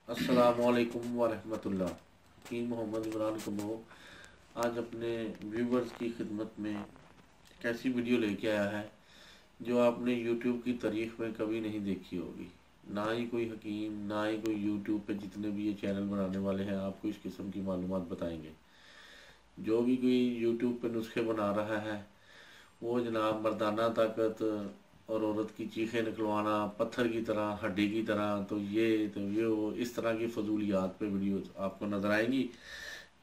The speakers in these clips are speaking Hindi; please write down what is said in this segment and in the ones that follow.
अस्सलामुअलैकुम वरहमतुल्लाह। हकीम मोहम्मद इमरान कमो आज अपने व्यूवर्स की खिदमत में एक ऐसी वीडियो लेके आया है जो आपने यूट्यूब की तारीख में कभी नहीं देखी होगी। ना ही कोई हकीम, ना ही कोई यूट्यूब पे जितने भी ये चैनल बनाने वाले हैं आपको इस किस्म की मालूमात बताएंगे। जो भी कोई यूट्यूब पे नुस्खे बना रहा है वो जनाब मर्दाना ताकत और औरत की चीखें निकलवाना, पत्थर की तरह, हड्डी की तरह, तो ये वो इस तरह की फजूलियात पे वीडियो आपको नज़र आएंगी।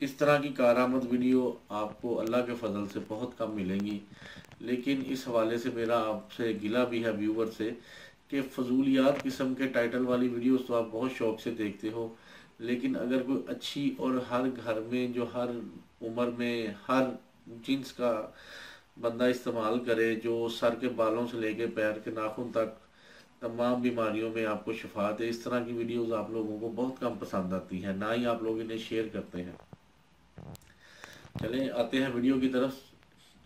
इस तरह की कारामद वीडियो आपको अल्लाह के फजल से बहुत कम मिलेंगी। लेकिन इस हवाले से मेरा आपसे गिला भी है व्यूवर से कि फजूलियात किस्म के टाइटल वाली वीडियोस तो आप बहुत शौक से देखते हो, लेकिन अगर कोई अच्छी और हर घर में जो हर उम्र में हर जिन्स का बंदा इस्तेमाल करे, जो सर के बालों से लेके पैर के नाखून तक तमाम बीमारियों में आपको शिफा दे, इस तरह की वीडियोस आप लोगों को बहुत कम पसंद आती हैं, ना ही आप लोग इन्हें शेयर करते हैं। चलें आते हैं वीडियो की तरफ।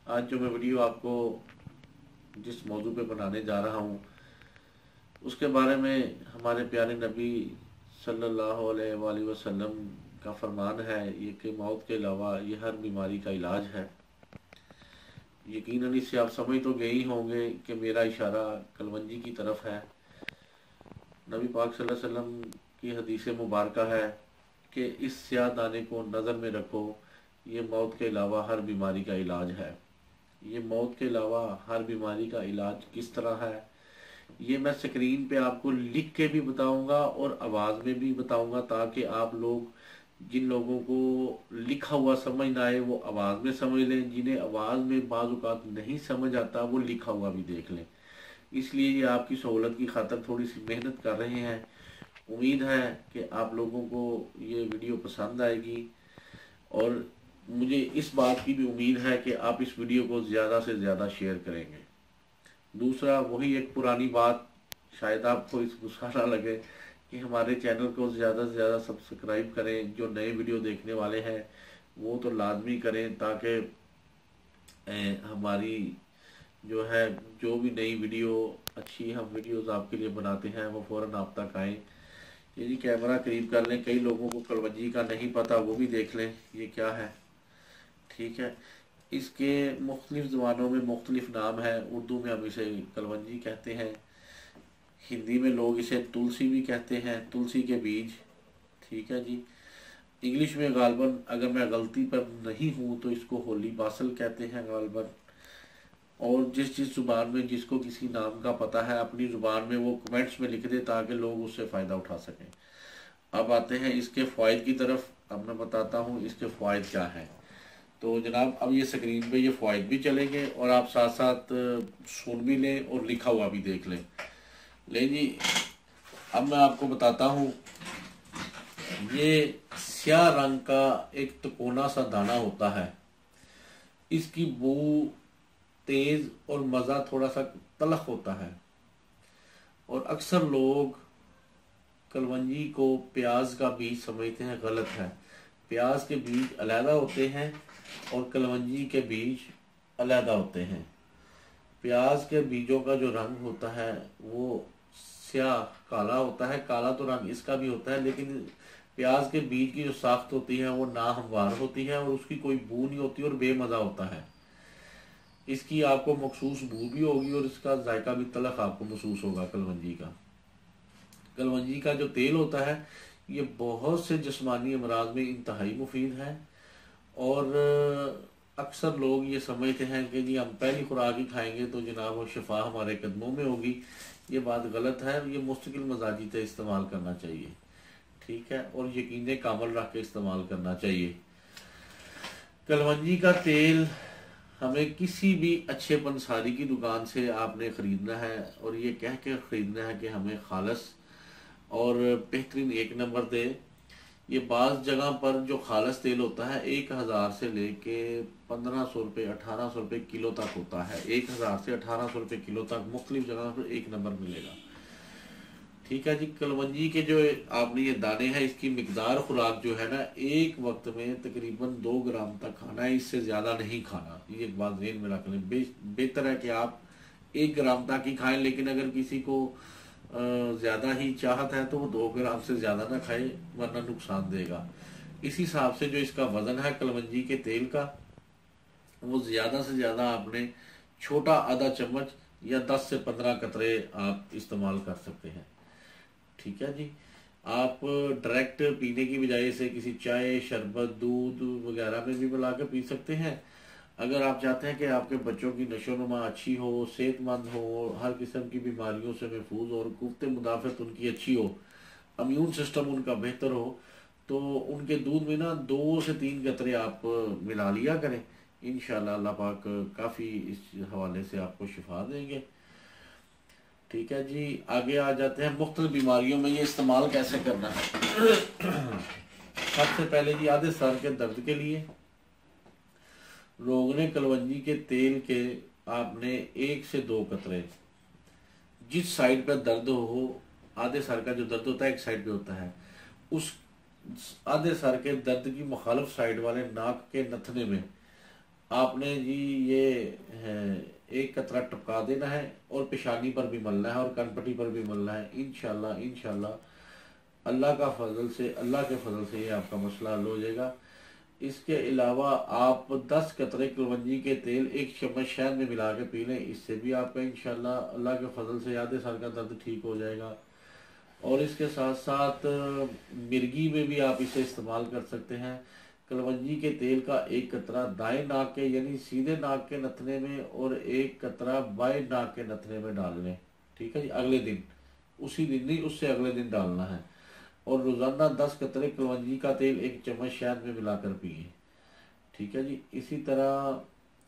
आज जो मैं वीडियो आपको जिस मौजू पे बनाने जा रहा हूँ उसके बारे में हमारे प्यारे नबी सल्लल्लाहु अलैहि वसल्लम का फरमान है ये कि मौत के अलावा ये हर बीमारी का इलाज है। यकीनन इससे आप समझ तो गए ही होंगे कि मेरा इशारा कलवंजी की तरफ है। नबी पाक सल्लल्लाहु अलैहि वसल्लम की हदीस मुबारक है कि इस स्याह दाने को नज़र में रखो, ये मौत के अलावा हर बीमारी का इलाज है। ये मौत के अलावा हर बीमारी का इलाज किस तरह है ये मैं स्क्रीन पे आपको लिख के भी बताऊंगा और आवाज़ में भी बताऊंगा, ताकि आप लोग जिन लोगों को लिखा हुआ समझ ना आए वो आवाज़ में समझ लें, जिन्हें आवाज़ में बाज़ औक़ात नहीं समझ आता वो लिखा हुआ भी देख लें। इसलिए ये आपकी सहूलत की खातिर थोड़ी सी मेहनत कर रहे हैं। उम्मीद है कि आप लोगों को ये वीडियो पसंद आएगी और मुझे इस बात की भी उम्मीद है कि आप इस वीडियो को ज़्यादा से ज़्यादा शेयर करेंगे। दूसरा, वही एक पुरानी बात, शायद आपको इस गुस्सा ना लगे कि हमारे चैनल को ज़्यादा से ज़्यादा सब्सक्राइब करें। जो नए वीडियो देखने वाले हैं वो तो लाजमी करें, ताकि हमारी जो है जो भी नई वीडियो अच्छी हम वीडियोस आपके लिए बनाते हैं वो फ़ौरन आप तक आएँ। ये जी कैमरा करीब कर लें, कई लोगों को कलवंजी का नहीं पता, वो भी देख लें ये क्या है। ठीक है, इसके मुख्तलिफ ज़बानों में मुख्तलिफ नाम है। उर्दू में हम इसे कलवंजी कहते हैं, हिंदी में लोग इसे तुलसी भी कहते हैं, तुलसी के बीज। ठीक है जी। इंग्लिश में गालबन, अगर मैं गलती पर नहीं हूँ तो इसको होली बासल कहते हैं गालबन। और जिस जिस ज़ुबान में जिसको किसी नाम का पता है अपनी ज़ुबान में वो कमेंट्स में लिख दे ताकि लोग उससे फ़ायदा उठा सकें। अब आते हैं इसके फ़ायदे की तरफ। अब मैं बताता हूँ इसके फ़ायदे क्या हैं। तो जनाब अब ये स्क्रीन पे ये फ़ायदे भी चलेंगे और आप साथ साथ सुन भी लें और लिखा हुआ भी देख लें। ले जी, अब मैं आपको बताता हूँ। ये स्याह रंग का एक तिकोना सा दाना होता है। इसकी बू तेज और मज़ा थोड़ा सा तलख होता है। और अक्सर लोग कलवंजी को प्याज का बीज समझते हैं, गलत है। प्याज के बीज अलहदा होते हैं और कलवंजी के बीज अलहदा होते हैं। प्याज के बीजों का जो रंग होता है वो स्याह काला होता है। काला तो रंग इसका भी होता है, लेकिन प्याज के बीज की जो साख्त होती है वो नाहमवार होती है और उसकी कोई बू नहीं होती और बेमज़ा होता है। इसकी आपको मखसूस बू भी होगी और इसका जायका भी तलख आपको महसूस होगा। कलवंजी का जो तेल होता है ये बहुत से जिस्मानी अमराज में इंतहाई मुफीद है। और अक्सर लोग ये समझते हैं कि जी हम पहली खुराक ही खाएंगे तो जनाब वो शिफा हमारे कदमों में होगी। ये बात गलत है। ये मुस्तकिल मजाजी से इस्तेमाल करना चाहिए। ठीक है, और यकीन कामल रख के इस्तेमाल करना चाहिए। कलवंजी का तेल हमें किसी भी अच्छे पंसारी की दुकान से आपने ख़रीदना है और ये कह के ख़रीदना है कि हमें खालस और बेहतरीन एक नंबर दे। ये बाज़ जगह पर जो खालस तेल होता है 1000 से लेके 1500 रुपये 1800 रुपये किलो तक होता है। 1000 से 1800 रुपये किलो तक मुख्तलिफ जगह पर एक नंबर मिलेगा। ठीक है जी। कलवंजी के जो आपने ये दाने हैं इसकी मिकदार खुराक जो है ना, एक वक्त में तकरीबन 2 ग्राम तक खाना है, इससे ज़्यादा नहीं खाना। ये एक बात ज़हन में रख लें। बेहतर है कि आप 1 ग्राम तक ही खाएं, लेकिन अगर किसी को ज़्यादा ही चाहत है तो वो 2 ग्राम से ज़्यादा ना खाए, वरना नुकसान देगा। इस हिसाब से जो इसका वज़न है कलवंजी के तेल का, वो ज़्यादा से ज़्यादा आपने छोटा आधा चम्मच या 10 से 15 कतरे आप इस्तेमाल कर सकते हैं। ठीक है जी। आप डायरेक्ट पीने की बजाय से किसी चाय, शरबत, दूध वगैरह में भी मिला कर पी सकते हैं। अगर आप चाहते हैं कि आपके बच्चों की नशोनुमा अच्छी हो, सेहतमंद हो, हर किस्म की बीमारियों से महफूज और कुफ्ते मुदाफ़त उनकी अच्छी हो, इम्यून सिस्टम उनका बेहतर हो, तो उनके दूध में ना 2 से 3 कतरे आप मिला लिया करें। इंशाल्लाह अल्लाह पाक काफ़ी इस हवाले से आपको शिफा देंगे। ठीक है जी। आगे आ जाते हैं मुख्तलिफ बीमारियों में ये इस्तेमाल कैसे करना है। सबसे पहले जी आधे सर के दर्द के लिए रोगने कलवंजी के तेल के आपने 1 से 2 कतरे, जिस साइड पर दर्द हो, आधे सर का जो दर्द होता है एक साइड पे होता है, उस आधे सर के दर्द की मुखालिफ साइड वाले नाक के नथने में आपने जी ये एक कतरा टपका देना है और पेशानी पर भी मलना है और कनपट्टी पर भी मलना है। इंशाल्लाह इंशाल्लाह अल्लाह का फजल से, अल्लाह के फजल से ये आपका मसला हल हो जाएगा। इसके अलावा आप 10 कतरे कलवंजी के तेल 1 चम्मच शहद में मिला के पी लें, इससे भी आपका इंशाल्लाह अल्लाह के फजल से आधे सर का दर्द ठीक हो जाएगा। और इसके साथ साथ मिर्गी में भी आप इसे इस्तेमाल कर सकते हैं। कलवंजी के तेल का 1 कतरा दाएं नाक के यानी सीधे नाक के नथने में और 1 कतरा बाएं नाक के नथने में डाल लें। ठीक है जी। अगले दिन, उसी दिन नहीं, उससे अगले दिन डालना है। और रोज़ाना 10 कतरे कलवंजी का तेल 1 चम्मच शहद में मिलाकर पिए। ठीक है जी। इसी तरह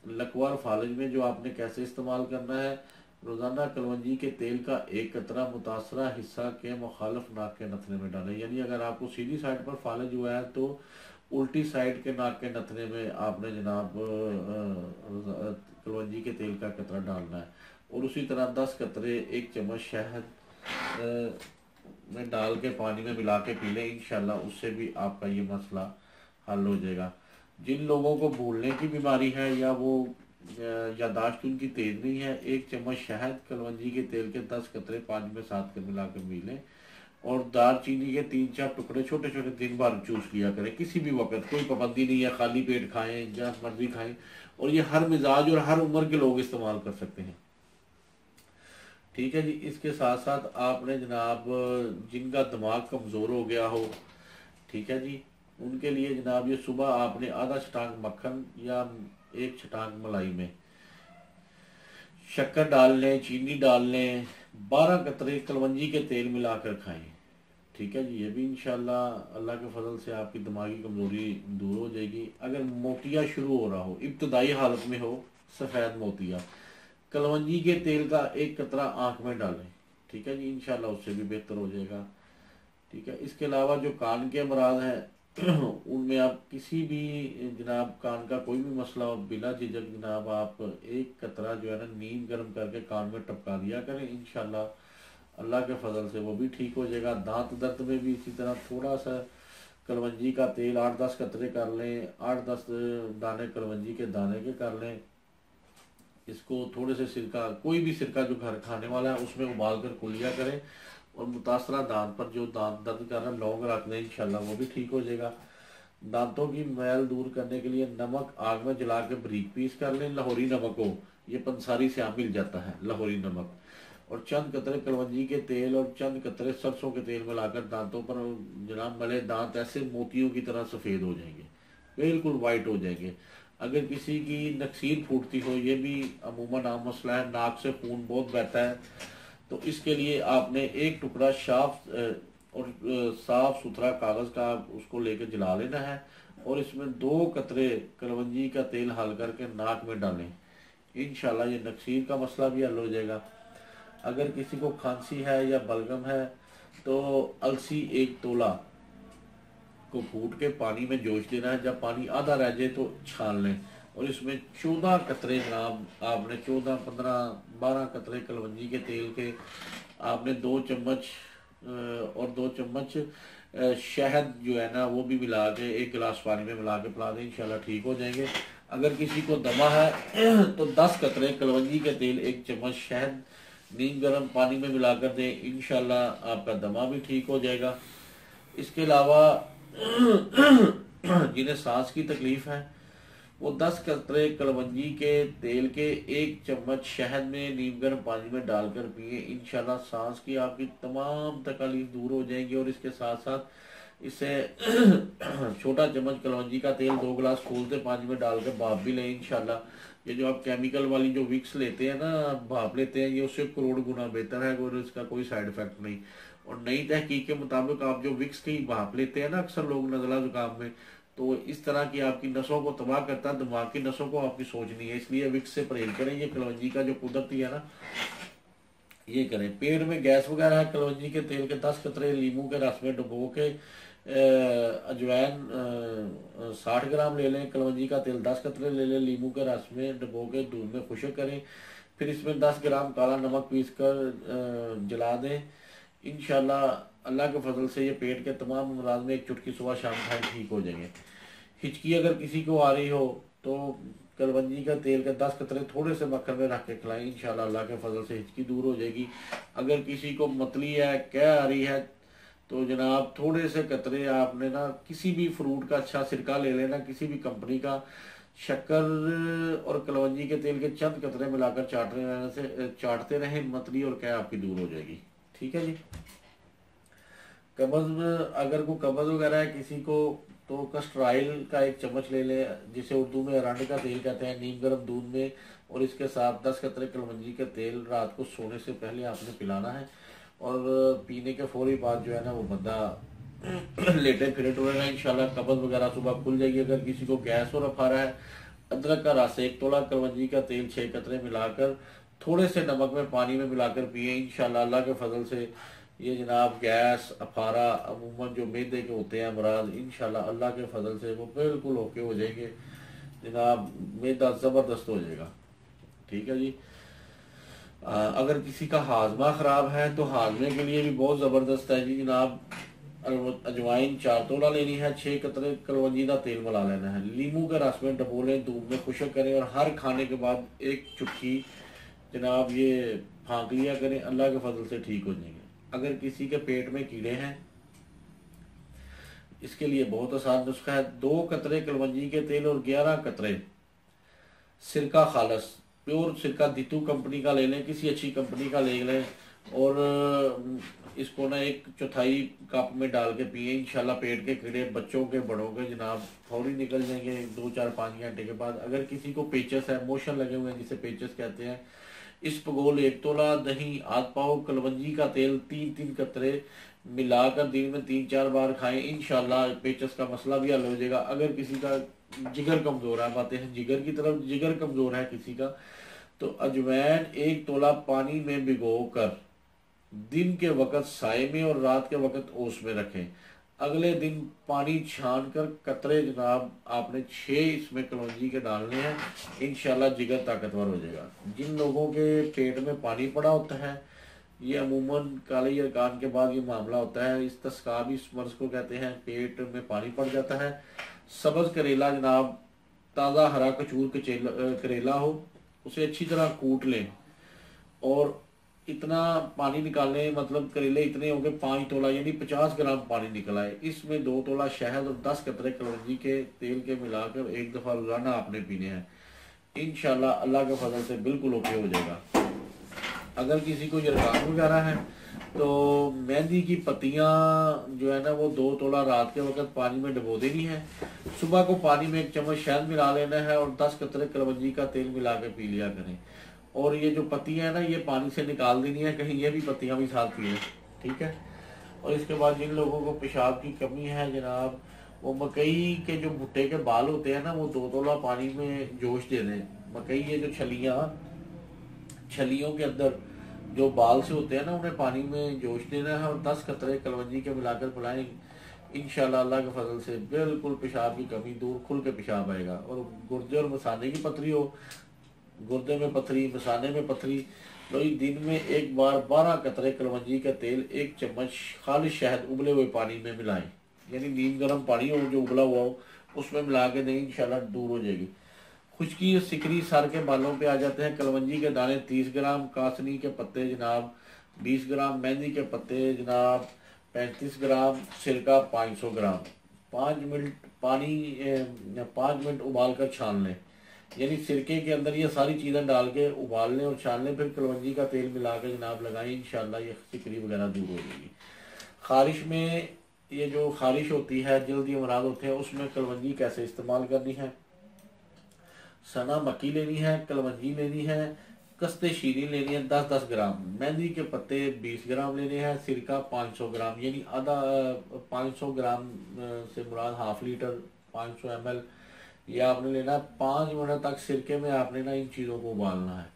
लकवार फालिज में जो आपने कैसे इस्तेमाल करना है, रोज़ाना कलवंजी के तेल का 1 कतरा मुतासरा हिस्सा के मुखालिफ नाक के नथने में डालें। यानी अगर आपको सीधी साइड पर फालिज हुआ है तो उल्टी साइड के नाक के नथने में आपने जनाब कलवंजी के तेल का कतरा डालना है। और उसी तरह 10 कतरे 1 चम्मच शहद में डाल के पानी में मिला के पी लें। इंशाल्लाह उससे भी आपका ये मसला हल हो जाएगा। जिन लोगों को भूलने की बीमारी है या वो यादाश्त उनकी तेज नहीं है, 1 चम्मच शहद कलवंजी के तेल के 10 कतरे पानी में साथ कर मिला कर पी लें। और दालचीनी के 3-4 टुकड़े छोटे छोटे दिन भर चूस लिया करें, किसी भी वक्त, कोई पाबंदी नहीं है, खाली पेट खाएं जब मर्जी खाएं। और ये हर मिजाज और हर उम्र के लोग इस्तेमाल कर सकते हैं। ठीक है जी। इसके साथ साथ आपने जनाब जिनका दिमाग कमज़ोर हो गया हो, ठीक है जी, उनके लिए जनाब ये सुबह आपने आधा छटांग मक्खन या 1 छटांग मलाई में शक्कर डाल लें, चीनी डाल लें, 12 कतरे कलवंजी के तेल मिलाकर खाएं। ठीक है जी। ये भी इंशाल्लाह अल्लाह के फजल से आपकी दिमागी कमज़ोरी दूर हो जाएगी। अगर मोतिया शुरू हो रहा हो, इब्तदाई हालत में हो, सफ़ेद मोतिया, कलवंजी के तेल का 1 कतरा आँख में डालें। ठीक है जी। इंशाल्लाह उससे भी बेहतर हो जाएगा। ठीक है। इसके अलावा जो कान के अमराज हैं उनमें आप किसी भी जनाब कान का कोई भी मसला हो, बिला झिझक जनाब आप 1 कतरा जो है ना नीम गर्म करके कान में टपका दिया करें। इंशाल्लाह अल्लाह के फजल से वो भी ठीक हो जाएगा। दांत दर्द में भी इसी तरह थोड़ा सा कलवंजी का तेल 8-10 कतरे कर लें, 8-10 दाने कलवंजी के दाने के कर लें। इसको थोड़े से सिरका, कोई भी सिरका जो घर खाने वाला है उसमें उबाल कर कुलिया करें और मुतासरा दांत पर जो दांत दर्द कर रहा है लौंग रख दें, इंशाल्लाह वो भी ठीक हो जाएगा। दांतों की मैल दूर करने के लिए नमक आग में जला के बारीक पीस कर लें। लाहौरी नमक हो, ये पंसारी से आप मिल जाता है लाहौरी नमक। और चंद कतरे कलवंजी के तेल और चंद कतरे सरसों के तेल मिलाकर दांतों पर जनाब मले, दांत ऐसे मोतियों की तरह सफ़ेद हो जाएंगे, बिल्कुल वाइट हो जाएंगे। अगर किसी की नक्सीर फूटती हो, ये भी अमूमन आम मसला है, नाक से खून बहुत बहता है, तो इसके लिए आपने 1 टुकड़ा और साफ सुथरा कागज़ का उसको लेकर जला लेना है और इसमें 2 कतरे कलवंजी का तेल हल करके नाक में डालें। इंशाल्लाह ये नक्सीर का मसला भी हल हो जाएगा। अगर किसी को खांसी है या बलगम है तो अलसी 1 तोला को फूट के पानी में जोश देना है। जब पानी आधा रह जाए तो छान लें और इसमें 14 कतरे जनाब आपने 14, 15, 12 कतरे कलवंजी के तेल के आपने 2 चम्मच और 2 चम्मच शहद जो है ना वो भी मिला के 1 गिलास पानी में मिला के पिला दें, इंशाल्लाह ठीक हो जाएंगे। अगर किसी को दमा है तो 10 कतरे कलवंजी के तेल 1 चम्मच शहद नीम गर्म पानी में मिलाकर दें, इंशाल्लाह आपका दमा भी ठीक हो जाएगा। इसके अलावा जिन्हें सांस की तकलीफ है वो 10 कतरे कलवंजी के तेल के 1 चम्मच शहद में नीम गर्म पानी में डालकर पिए, इंशाल्लाह सांस की आपकी तमाम तकलीफ दूर हो जाएंगी। और इसके साथ साथ इससे छोटा चम्मच कलवंजी का तेल 2 गिलास खौलते पानी में डालकर भाप भी लें इंशाल्लाह। ये जो आप केमिकल वाली जो विक्स लेते हैं ना, भाप लेते हैं, ये उससे करोड़ गुना बेहतर है और इसका कोई साइड इफेक्ट नहीं। और नई तहकीक के मुताबिक आप जो विक्स की भाप लेते हैं ना अक्सर लोग नज़ला जुकाम में, तो इस तरह की आपकी नसों को तबाह करता है, दिमाग की नसों को आपकी सोचनी है, इसलिए विक्स से परहेज करें। ये कलवंजी का जो कुदरती है ना, ये करें। पेट में गैस वगैरह है, कलवंजी के तेल के 10 कतरे लीमू के रस में डुबो के अजवाइन 60 ग्राम ले लें, कलवंजी का तेल 10 कतरे ले लें, लीमू के रस में डुबो के दूध में खुशक करें, फिर इसमें 10 ग्राम काला नमक पीस कर जला दें। इंशाल्लाह अल्लाह के फजल से ये पेट के तमाम अमराज में एक चुटकी सुबह शाम खाएं, ठीक हो जाएंगे। हिचकी अगर किसी को आ रही हो तो कलवंजी का तेल के 10 कतरे थोड़े से मक्खन में रख के खिलाएं, इंशाल्लाह अल्लाह के फजल से हिचकी दूर हो जाएगी। अगर किसी को मतली है, क्या आ रही है, तो जनाब थोड़े से कतरे आपने ना किसी भी फ्रूट का अच्छा सिरका ले लेना, किसी भी कंपनी का, शक्कर और कलवंजी के तेल के चंद कतरे मिलाकर चाटते रहें, मतली और क्या आपकी दूर हो जाएगी। ठीक है जी। कब्ज में अगर कोई कब्ज वगैरह है किसी को, तो कस्ट्राइल का 1 चम्मच ले ले, जिसे उर्दू में अरंड का तेल कहते हैं, नीम गर्म दूध में, और इसके साथ 10 कतरे कलवंजी का तेल रात को सोने से पहले आपने पिलाना है। और पीने के फौरी बाद जो है ना वो बंदा लेटे फिरे टुरेगा, इंशाल्लाह कब्ज वगैरह सुबह खुल जाएगी। अगर किसी को गैस और अफारा है, अदरक का रस 1 तोला, कलवंजी का तेल 6 कतरे मिलाकर थोड़े से नमक में पानी में मिलाकर पिए, इंशाल्लाह अल्लाह के फजल से ये जनाब गैस अफारा अमूमन जो मैदे के होते हैं अमराज, इंशाल्लाह अल्लाह के फजल से वो बिल्कुल ओके हो जाएंगे जनाब, मैदा ज़बरदस्त हो जाएगा। ठीक है जी। अगर किसी का हाजमा ख़राब है तो हाजमे के लिए भी बहुत ज़बरदस्त है जी जनाब। अजवाइन 4 तोला लेनी है, 6 कतरे कलवंजी का तेल मिला लेना है, लीमू के रस में डबोलें, दूध में खुशक करें और हर खाने के बाद 1 चुटकी जनाब ये फाँक लिया करें, अल्लाह के फजल से ठीक हो जाएंगे। अगर किसी के पेट में कीड़े हैं, इसके लिए बहुत आसान नुस्खा है। 2 कतरे कलवंजी के तेल और 11 कतरे सिरका खालस, प्योर सिरका दीतू कंपनी का ले लें, किसी अच्छी कंपनी का ले लें, और इसको ना 1/4 कप में डाल के पिए, इंशाल्लाह पेट के कीड़े बच्चों के बड़ों के जनाब फौरी निकल जाएंगे 2-4-5 घंटे के बाद। अगर किसी को पेचस है, मोशन लगे हुए हैं जिसे पेचस कहते हैं, इस पगोल 1 तोला, दही आध पाव, कलवंजी का तेल 3-3 कतरे मिलाकर दिन में 3-4 बार खाएं, इंशाल्लाह पेचस का मसला भी हल हो जाएगा। अगर किसी का जिगर कमजोर है, बातें हैं जिगर की तरफ, जिगर कमजोर है किसी का, तो अजवैन 1 तोला पानी में भिगो कर दिन के वक्त साए में और रात के वक्त ओस में रखें। अगले दिन पानी छान कर कतरे जनाब आपने 6 इसमें कलौंजी के डालने हैं, इंशाल्लाह जिगर ताकतवर हो जाएगा। जिन लोगों के पेट में पानी पड़ा होता है, ये अमूमन काले अरकान के बाद ये मामला होता है, इस तस्काब इस मर्ज को कहते हैं, पेट में पानी पड़ जाता है। सब्ज करेला जनाब, ताज़ा हरा कचूर करेला हो, उसे अच्छी तरह कूट लें और इतना पानी निकालने, मतलब करेले इतने होंगे 5 तोला यानी 50 ग्राम पानी निकल आए, इसमें 2 तोला शहद और 10 कतरे कलौंजी के तेल के मिलाकर 1 दफ़ा रोजाना आपने पीने हैं, इंशाल्लाह अल्लाह के फजल से बिल्कुल ओके हो जाएगा। अगर किसी को यरकान वगैरह है तो मेहंदी की पत्तियां जो है ना वो 2 तोला रात के वक्त पानी में डबो देनी है, सुबह को पानी में 1 चम्मच शहद मिला लेना है और 10 कतरे कलौंजी का तेल मिला के पी लिया करें। और ये जो पत्तियां है ना ये पानी से निकाल देनी है, कहीं ये भी पत्तियां भी साथ पिए, ठीक है। और इसके बाद जिन लोगों को पेशाब की कमी है जनाब, वो मकई के जो भुट्टे के बाल होते हैं ना वो 2 तोला पानी में जोश दे दें। मकई ये जो छलियों के अंदर जो बाल से होते हैं ना उन्हें पानी में जोश देना है और 10 कतरे कलौंजी के मिलाकर पिलाएं, इंशाल्लाह अल्लाह के फजल से बिल्कुल पेशाब की कमी दूर, खुल के पेशाब आएगा। और गुर्दे और मसाने की पथरी हो, गुर्दे में पथरी, मसाने में पथरी, तो दिन में 1 बार 12 कतरे कलवंजी का तेल 1 चम्मच खालिश शहद उबले हुए पानी में मिलाएं, यानी नीम गर्म पानी हो जो उबला हुआ हो उसमें मिला के दें, इंशाल्लाह दूर हो जाएगी। खुश्की सिकरी सर के बालों पे आ जाते हैं। कलवंजी के दाने 30 ग्राम, कासनी के पत्ते जनाब 20 ग्राम, मेहंदी के पत्ते जनाब 35 ग्राम, सिरका 500 ग्राम। 5 मिनट पानी 5 मिनट उबाल कर छान लें, यानी सिरके के अंदर ये सारी चीज़ें डाल के उबाल लें और छान लें, फिर कलवंजी का तेल मिला के जनाब लगाएं, इंशाल्लाह ये सिकरी वगैरह दूर हो जाएगी। खारिश में, ये जो खारिश होती है, जल्दी अमराज होते हैं, उसमें कलवंजी कैसे इस्तेमाल करनी है। सना मक्की लेनी है, कलवंजी लेनी है, कस्ते शीरी लेनी है 10-10 ग्राम, मेहंदी के पत्ते 20 ग्राम लेने हैं, सिरका 500 ग्राम, यानी आधा 500 ग्राम से मुराद हाफ लीटर 500 ml। ये आपने लेना है। 5 मिनट तक सिरके में आपने ना इन चीज़ों को उबालना है।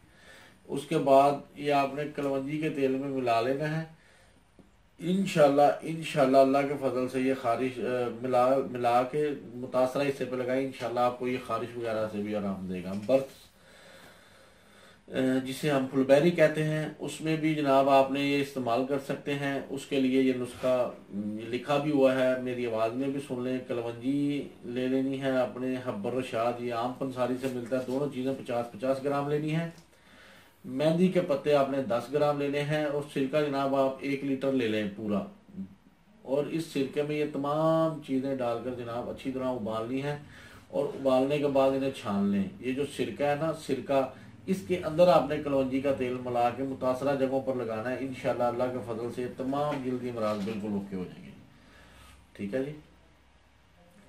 उसके बाद ये आपने कलवंजी के तेल में मिला लेना है। इंशाल्लाह अल्लाह के फजल से ये खारिश मिला के मुतासरा हिस्से पे लगाए, इंशाल्लाह आपको ये खारिश वगैरह से भी आराम देगा। बर्थ जिसे हम फुलबेरी कहते हैं, उसमें भी जनाब आपने ये इस्तेमाल कर सकते हैं। उसके लिए ये नुस्खा लिखा भी हुआ है, मेरी आवाज़ में भी सुन लें। कलवंजी ले लेनी है अपने हब्बर रशाद, ये आम पंसारी से मिलता है, दोनों चीज़ें 50-50 ग्राम लेनी है। मेहंदी के पत्ते आपने 10 ग्राम लेने हैं और सिरका जनाब आप 1 लीटर ले लें पूरा। और इस सिरके में ये तमाम चीज़ें डालकर जनाब अच्छी तरह उबालनी है और उबालने के बाद इन्हें छान लें। ये जो सिरका है ना, सिरका, इसके अंदर आपने कलवंजी का तेल मिला के मुतासरा जगहों पर लगाना है। इंशाल्लाह अल्लाह के फजल से तमाम जल्दी अमराज बिल्कुल ओके हो जाएंगे। ठीक है जी।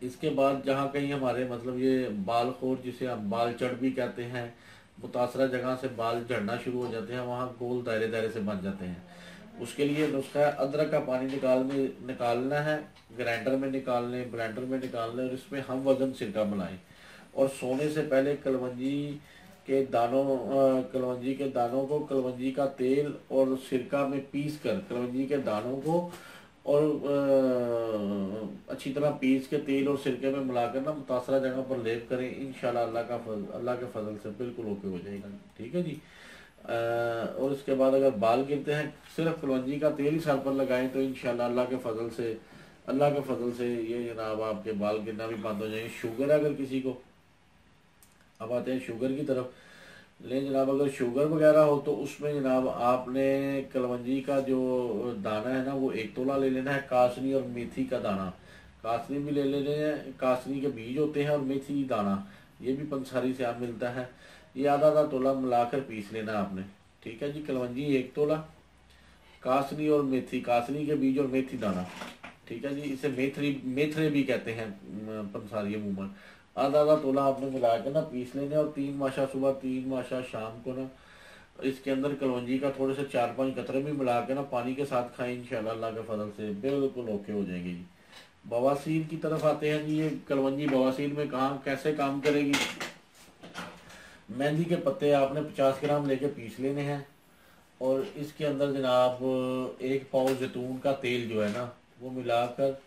इसके बाद जहाँ कहीं हमारे मतलब ये बाल खोर, जिसे हम बाल चढ़ भी कहते हैं, मुतासरा जगह से बाल झड़ना शुरू हो जाते हैं, वहाँ गोल दायरे दायरे से बन जाते हैं, उसके लिए नुस्खा है अदरक का पानी निकालना है, ग्राइंडर में निकाल लें, ब्लेंडर में निकाल लें और इसमें हम वजन सिरका मिलाएं। और सोने से पहले कलवंजी के दानों को कलवंजी का तेल और सिरका में पीस कर, कलवंजी के दानों को और अच्छी तरह पीस के तेल और सिरके में मिलाकर ना मुतासरा जगह पर लेप करें। इंशाल्लाह अल्लाह के फजल से बिल्कुल ओके हो जाएगा। ठीक है जी। और उसके बाद अगर बाल गिरते हैं, सिर्फ कलवंजी का तेल ही सर पर लगाएं तो इंशाल्लाह अल्लाह के फजल से ये जनाब आपके बाल गिरना भी बंद हो जाएंगे। शुगर अगर किसी को, अब आते हैं शुगर की तरफ। ले जनाब, अगर शुगर वगैरह हो तो उसमें जनाब आपने कलवंजी का जो दाना है ना, वो 1 तोला ले लेना है। कासनी और मेथी का दाना, कासनी भी ले लेने हैं, कासनी के बीज होते हैं, और मेथी दाना ये भी पंसारी से आप मिलता है, ये आधा तोला मिलाकर पीस लेना आपने। ठीक है जी। कलवंजी 1 तोला, कासनी और मेथी, कासनी के बीज और मेथी दाना। ठीक है जी। इसे मेथरे भी कहते हैं पंसारी अमूमन। आधा तोला आपने मिला के ना पीस लेने और 3 माशा सुबह 3 माशा शाम को ना इसके अंदर कलवंजी का थोड़े से 4-5 कतरे भी मिला के ना पानी के साथ खाएं, इंशाल्लाह अल्लाह के फजल से बिल्कुल ओके हो जाएंगे जी। बवासीर की तरफ आते हैं जी। ये कलवंजी बवासीर में कहाँ कैसे काम करेगी। मेहंदी के पत्ते आपने 50 ग्राम लेके पीस लेने हैं और इसके अंदर जनाब 1 पाव जैतून का तेल जो है ना, वो मिलाकर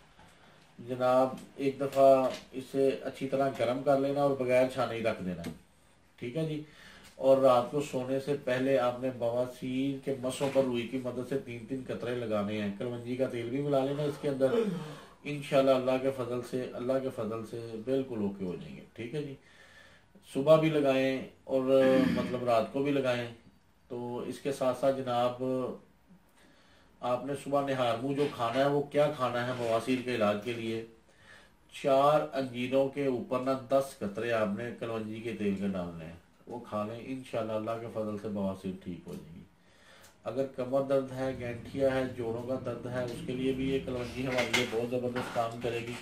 जनाब एक दफ़ा इसे अच्छी तरह गर्म कर लेना और बगैर छाने ही रख देना। ठीक है जी। और रात को सोने से पहले आपने बवासीर के मसों पर रुई की मदद से 3-3 कतरे लगाने हैं। कलवंजी का तेल भी मिला लेना इसके अंदर, इंशाल्लाह अल्लाह के फजल से बिल्कुल ओके हो जाएंगे। ठीक है जी। सुबह भी लगाएं और मतलब रात को भी लगाएं। तो इसके साथ साथ जनाब आपने सुबह निहार मुँह जो खाना है, वो क्या खाना है बवासीर के इलाज के लिए, 4 अंजीरों के ऊपर ना 10 कतरे आपने कलवंजी के तेल के डालने हैं, वो खा लें, इंशाल्लाह अल्लाह के फजल से बवासीर ठीक हो जाएगी। अगर कमर दर्द है, गैंठिया है, जोड़ों का दर्द है, उसके लिए भी ये कलवंजी हमारे लिए बहुत ज़बरदस्त काम करेगी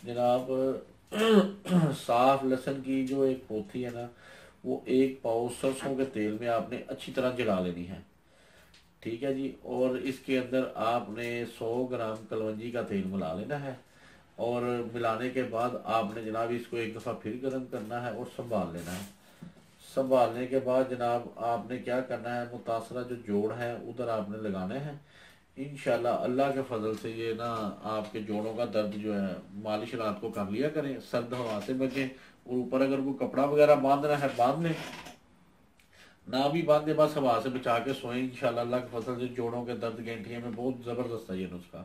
जनाब। साफ लहसुन की जो एक पोथी है ना, वो 1 पाव सरसों के तेल में आपने अच्छी तरह जला लेनी है। ठीक है जी। और इसके अंदर आपने 100 ग्राम कलवंजी का तेल मिला लेना है और मिलाने के बाद आपने जनाब इसको एक दफ़ा फिर गर्म करना है और संभाल लेना है। संभालने के बाद जनाब आपने क्या करना है, मुतासरा जो जोड़ है उधर आपने लगाने हैं। इंशाल्लाह अल्लाह के फजल से ये ना आपके जोड़ों का दर्द जो है, मालिश रात को कर लिया करें, सर्द हवा से बचें। और ऊपर अगर कोई कपड़ा वगैरह बांधना है बांध लें, ना भी बांधे बस हवा से बचा के सोएं। इंशाल्लाह अल्लाह के फसल से जोड़ों के दर्द गैंठिया में बहुत ज़बरदस्त है ये नुस्खा।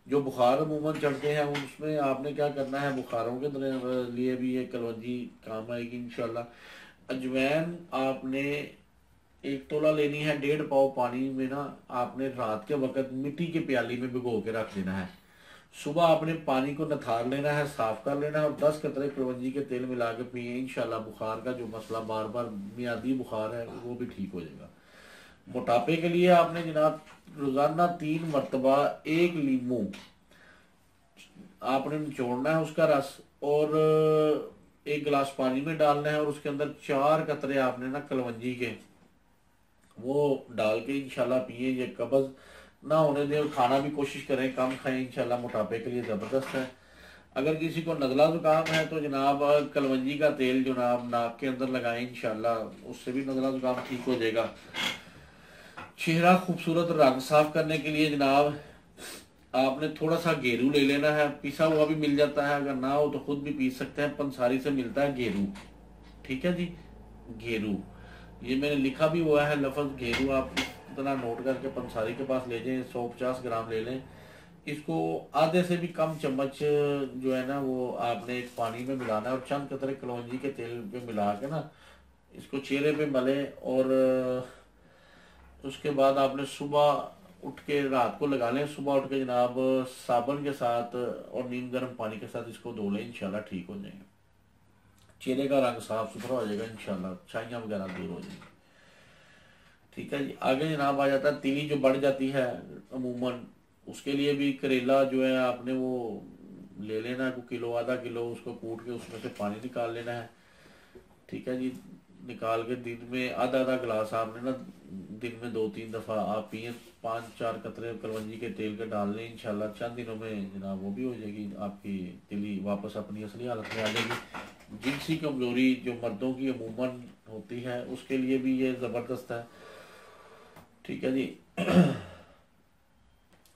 जो बुखार अमूमन चढ़ते हैं उसमें आपने क्या करना है, बुखारों के लिए भी ये कलवंजी काम आएगी इंशाल्लाह। अजवाइन आपने 1 तोला लेनी है, 1.5 पाव पानी में ना आपने रात के वक्त मिट्टी के प्याली में भिगो के रख देना है। सुबह आपने पानी को नथार लेना है, साफ कर लेना है और 10 कतरे कलवंजी के तेल मिला के पिए। इंशाल्लाह बुखार का जो मसला बार बार मियादी बुखार है वो भी ठीक हो जाएगा। मोटापे के लिए आपने जनाब रोजाना 3 मरतबा 1 लीमू आपने निचोड़ना है उसका रस, और 1 गिलास पानी में डालना है और उसके अंदर 4 कतरे आपने ना कलवंजी के वो डाल के इंशाल्लाह पिए। ये कब्ज ना होने दें और खाना भी कोशिश करें कम खाएं, इंशाल्लाह मोटापे के लिए ज़बरदस्त है। अगर किसी को नज़ला ज़ुकाम है तो जनाब कलवंजी का तेल जनाब नाक के अंदर लगाएं, इंशाल्लाह उससे भी नज़ला ज़ुकाम ठीक हो जाएगा। चेहरा खूबसूरत रंग साफ करने के लिए जनाब आपने थोड़ा सा गेरू ले लेना है, पिसा हुआ भी मिल जाता है, अगर ना हो तो खुद भी पीस सकते हैं, पंसारी से मिलता है गेरू, ठीक है जी। गेरू ये मैंने लिखा भी हुआ है लफ्ज गेरू, आप इतना नोट करके पंसारी के पास ले जाएं। 150 ग्राम ले लें, इसको आधे से भी कम चम्मच जो है ना वो आपने एक पानी में मिलाना है और चंद कतरे कलौंजी के तेल पे मिला के ना इसको चेहरे पे मले, और उसके बाद आपने सुबह उठ के रात को लगा लें, सुबह उठ के जनाब साबुन के साथ और नीम गर्म पानी के साथ इसको धो लें, इंशाल्लाह ठीक हो जाएंगे। चेहरे का रंग साफ सुथरा हो जाएगा इंशाल्लाह, छाइयाँ वगैरह दूर हो जाएंगी, ठीक है जी। आगे जनाब आ जाता है तिली जो बढ़ जाती है अमूमन, उसके लिए भी करेला जो है आपने वो ले लेना है, किलो आधा किलो, उसको कूट के उसमें से पानी निकाल लेना है, ठीक है जी। निकाल के दिन में आधा आधा गिलास आपने ना दिन में 2-3 दफ़ा आप पिए, 5-4 कतरे कलवंजी के तेल के डाल लें, इंशाल्लाह चंद दिनों में जनाब वो भी हो जाएगी, आपकी तिली वापस अपनी असली हालत में आ जाएगी। जिनसी कमजोरी जो मर्दों की अमूमन होती है उसके लिए भी ये ज़बरदस्त है, ठीक है जी।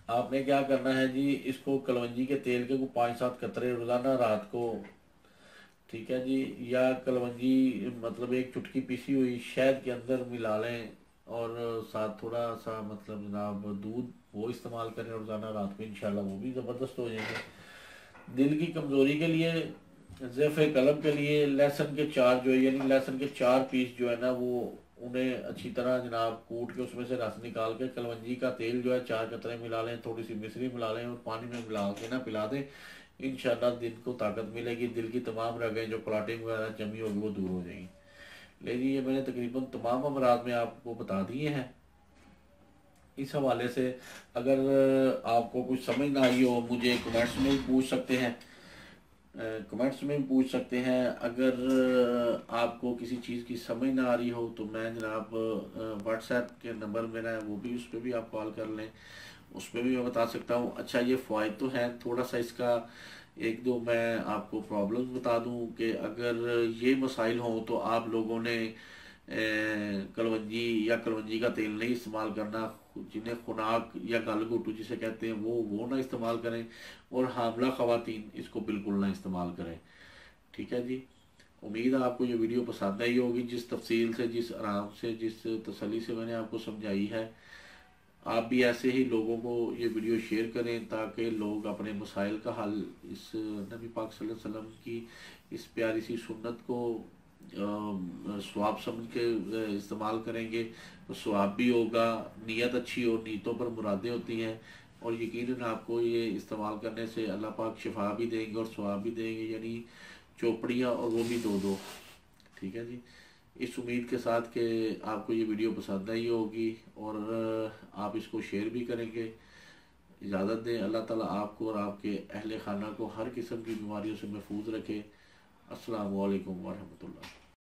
आपने क्या करना है जी, इसको कलवंजी के तेल के को 5-7 कतरे रोजाना रात को, ठीक है जी, या कलवंजी मतलब एक चुटकी पिसी हुई शहद के अंदर मिला लें और साथ थोड़ा सा मतलब जनाब दूध वो इस्तेमाल करें रोजाना रात को, इंशाल्लाह वो भी ज़बरदस्त हो जाएंगे। दिल की कमजोरी के लिए ज़ैफ़ कलम के लिए लहसुन के 4 जो है यानी लहसुन के 4 पीस जो है ना वो उन्हें अच्छी तरह जनाब कूट के उसमें से रस निकाल के कलवंजी का तेल जो है 4 कतरे मिला लें, थोड़ी सी मिश्री मिला लें और पानी में मिला के ना पिला दें, इंशाल्लाह दिल को ताकत मिलेगी, दिल की तमाम रगें जो क्लॉटिंग वगैरह जमी होगी वो दूर हो जाएंगी। लेकिन ये मैंने तकरीबन तमाम अमराज में आपको बता दिए हैं। इस हवाले से अगर आपको कुछ समझ ना आई हो मुझे कमेंट्स में भी पूछ सकते हैं, अगर आपको किसी चीज़ की समझ ना आ रही हो तो मैं जनाब व्हाट्सएप के नंबर मेरा है वो भी, उस पर भी आप कॉल कर लें, उस पर भी मैं बता सकता हूँ। अच्छा ये फ़ायदे तो हैं, थोड़ा सा इसका 1-2 मैं आपको प्रॉब्लम्स बता दूं कि अगर ये मसाइल हों तो आप लोगों ने कलवंजी या कलवंजी का तेल नहीं इस्तेमाल करना, जिन्हें खुनाक या गलघोटू जिसे कहते हैं वो ना इस्तेमाल करें, और हामला ख़वातीन इसको बिल्कुल ना इस्तेमाल करें, ठीक है जी। उम्मीद है आपको ये वीडियो पसंद आई होगी, जिस तफसील से, जिस आराम से, जिस तसल्ली से मैंने आपको समझाई है। आप भी ऐसे ही लोगों को ये वीडियो शेयर करें ताकि लोग अपने मसाइल का हल इस नबी पाक सल्लल्लाहु अलैहि वसल्लम की इस प्यारी सी सुन्नत को स्वाब समझ के इस्तेमाल करेंगे तो स्वाब भी होगा, नीयत अच्छी हो, नीयतों पर मुरादें होती हैं, और यकीनन आपको ये इस्तेमाल करने से अल्लाह पाक शिफा भी देंगे और स्वाब भी देंगे, यानी चौपड़ियाँ और वो भी 2-2, ठीक है जी। इस उम्मीद के साथ कि आपको ये वीडियो पसंद आई होगी और आप इसको शेयर भी करेंगे। इजाज़त दें, अल्लाह ताला आपको और आपके अहले खाना को हर किस्म की बीमारियों से महफूज रखे। अस्सलामु अलैकुम वरहमतुल्लाह।